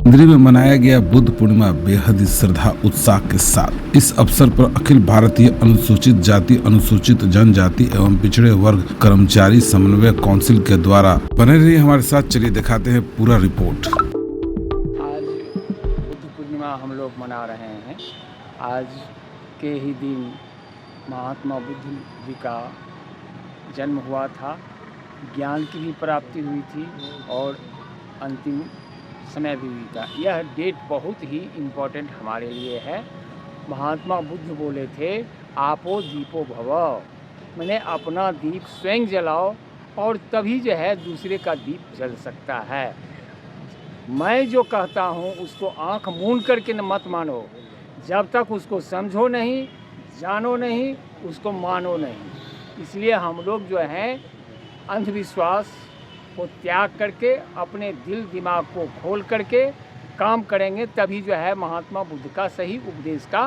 दिल्ली में मनाया गया बुद्ध पूर्णिमा बेहद ही श्रद्धा उत्साह के साथ। इस अवसर पर अखिल भारतीय अनुसूचित जाति अनुसूचित जनजाति एवं पिछड़े वर्ग कर्मचारी समन्वय काउंसिल के द्वारा बने रहिए हमारे साथ, चलिए दिखाते हैं पूरा रिपोर्ट। आज बुद्ध पूर्णिमा हम लोग मना रहे हैं। आज के ही दिन महात्मा बुद्ध जी का जन्म हुआ था, ज्ञान की भी प्राप्ति हुई थी और अंतिम समय भी हुई था। यह डेट बहुत ही इम्पोर्टेंट हमारे लिए है। महात्मा बुद्ध बोले थे, आपो दीपो भव, मैंने अपना दीप स्वयं जलाओ और तभी जो है दूसरे का दीप जल सकता है। मैं जो कहता हूँ उसको आँख मूंद करके न मत मानो, जब तक उसको समझो नहीं, जानो नहीं, उसको मानो नहीं। इसलिए हम लोग जो हैं अंधविश्वास को त्याग करके अपने दिल दिमाग को खोल करके काम करेंगे, तभी जो है महात्मा बुद्ध का सही उपदेश का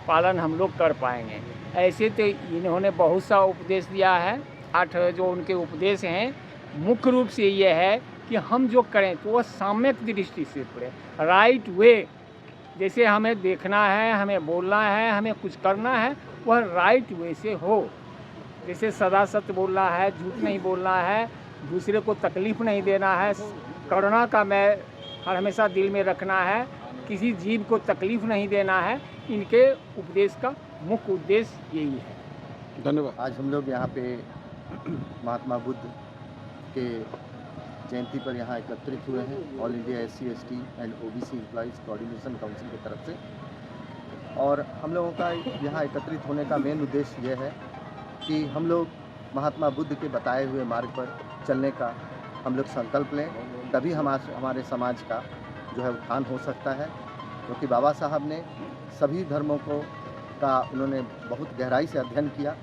पालन हम लोग कर पाएंगे। ऐसे तो इन्होंने बहुत सा उपदेश दिया है। 8 जो उनके उपदेश हैं, मुख्य रूप से ये है कि हम जो करें तो वह साम्यक दृष्टि से पड़े, राइट वे। जैसे हमें देखना है, हमें बोलना है, हमें कुछ करना है, वह राइट वे से हो। जैसे सदा सत्य बोलना है, झूठ नहीं बोलना है, दूसरे को तकलीफ़ नहीं देना है, करुणा का मैं हमेशा दिल में रखना है, किसी जीव को तकलीफ़ नहीं देना है। इनके उपदेश का मुख्य उद्देश्य यही है। धन्यवाद। आज हम लोग यहाँ पे महात्मा बुद्ध के जयंती पर यहाँ एकत्रित हुए हैं, all India SC ST and OBC employees coordination council की तरफ से। और हम लोगों का यहाँ एकत्रित होने का मेन उद्देश्य यह है कि हम लोग महात्मा बुद्ध के बताए हुए मार्ग पर चलने का हम लोग संकल्प लें, तभी हमारे समाज का जो है उत्थान हो सकता है। क्योंकि बाबा साहब ने सभी धर्मों का उन्होंने बहुत गहराई से अध्ययन किया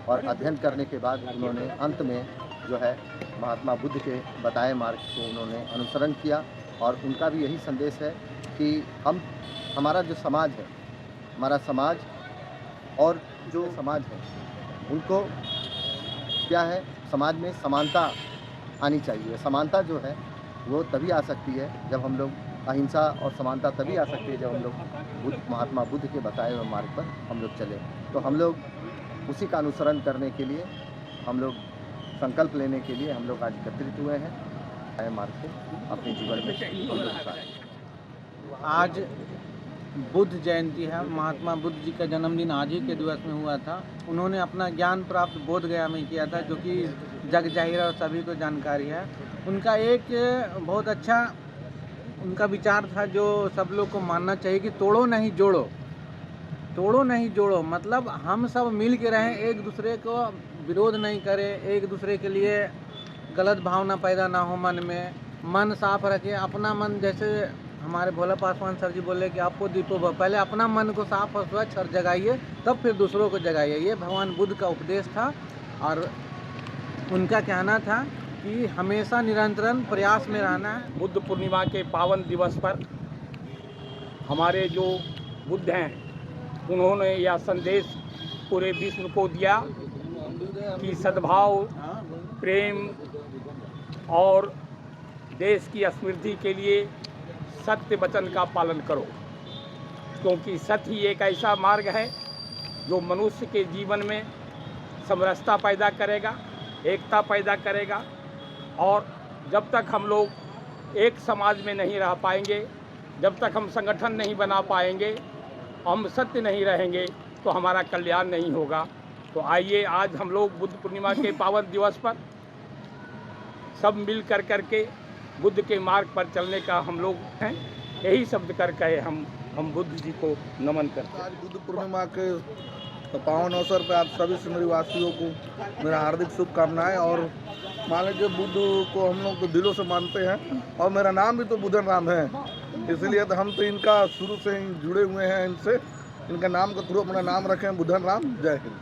और अध्ययन करने के बाद उन्होंने अंत में जो है महात्मा बुद्ध के बताए मार्ग को उन्होंने अनुसरण किया। और उनका भी यही संदेश है कि हमारा जो समाज है, हमारा समाज और जो समाज है उनको क्या है, समाज में समानता आनी चाहिए। समानता जो है वो तभी आ सकती है जब हम लोग अहिंसा, और समानता तभी आ सकती है जब हम लोग महात्मा बुद्ध के बताए हुए मार्ग पर हम लोग चलें। तो हम लोग उसी का अनुसरण करने के लिए, हम लोग संकल्प लेने के लिए हम लोग आज एकत्रित हुए हैं, मार्ग को अपने जीवन में। आज बुद्ध जयंती है। महात्मा बुद्ध जी का जन्मदिन आज ही के दिवस में हुआ था। उन्होंने अपना ज्ञान प्राप्त बोध गया में किया था, जो कि जग जाहिर और सभी को जानकारी है। उनका एक बहुत अच्छा उनका विचार था जो सब लोग को मानना चाहिए कि तोड़ो नहीं जोड़ो। तोड़ो नहीं जोड़ो मतलब हम सब मिल के रहें, एक दूसरे को विरोध नहीं करें, एक दूसरे के लिए गलत भावना पैदा ना हो मन में, मन साफ रखें। अपना मन, जैसे हमारे भोला पासवान सर जी बोले कि आपको दीपो भव, पहले अपना मन को साफ और स्वच्छ और जगाइए, तब फिर दूसरों को जगाइए। ये भगवान बुद्ध का उपदेश था। और उनका कहना था कि हमेशा निरंतर प्रयास में रहना है। बुद्ध पूर्णिमा के पावन दिवस पर हमारे जो बुद्ध हैं उन्होंने यह संदेश पूरे विश्व को दिया कि सद्भाव, प्रेम और देश की समृद्धि के लिए सत्य वचन का पालन करो। क्योंकि सत्य ही एक ऐसा मार्ग है जो मनुष्य के जीवन में समरसता पैदा करेगा, एकता पैदा करेगा। और जब तक हम लोग एक समाज में नहीं रह पाएंगे, जब तक हम संगठन नहीं बना पाएंगे, हम सत्य नहीं रहेंगे, तो हमारा कल्याण नहीं होगा। तो आइए आज हम लोग बुद्ध पूर्णिमा के पावन दिवस पर सब मिल करके बुद्ध के मार्ग पर चलने का हम लोग हैं। यही शब्द कर कहे हम बुद्ध जी को नमन करते हैं। आज बुद्ध पूर्णिमा के पावन अवसर पर आप सभी सिमरी वासियों को मेरा हार्दिक शुभकामनाएं। और मान लीजिए बुद्ध को हम लोग तो दिलों से मानते हैं, और मेरा नाम भी तो बुद्धन राम है, इसलिए तो हम तो इनका शुरू से ही जुड़े हुए हैं इनसे। इनका नाम के थ्रू अपना नाम रखें बुद्धन राम। जय हिंद।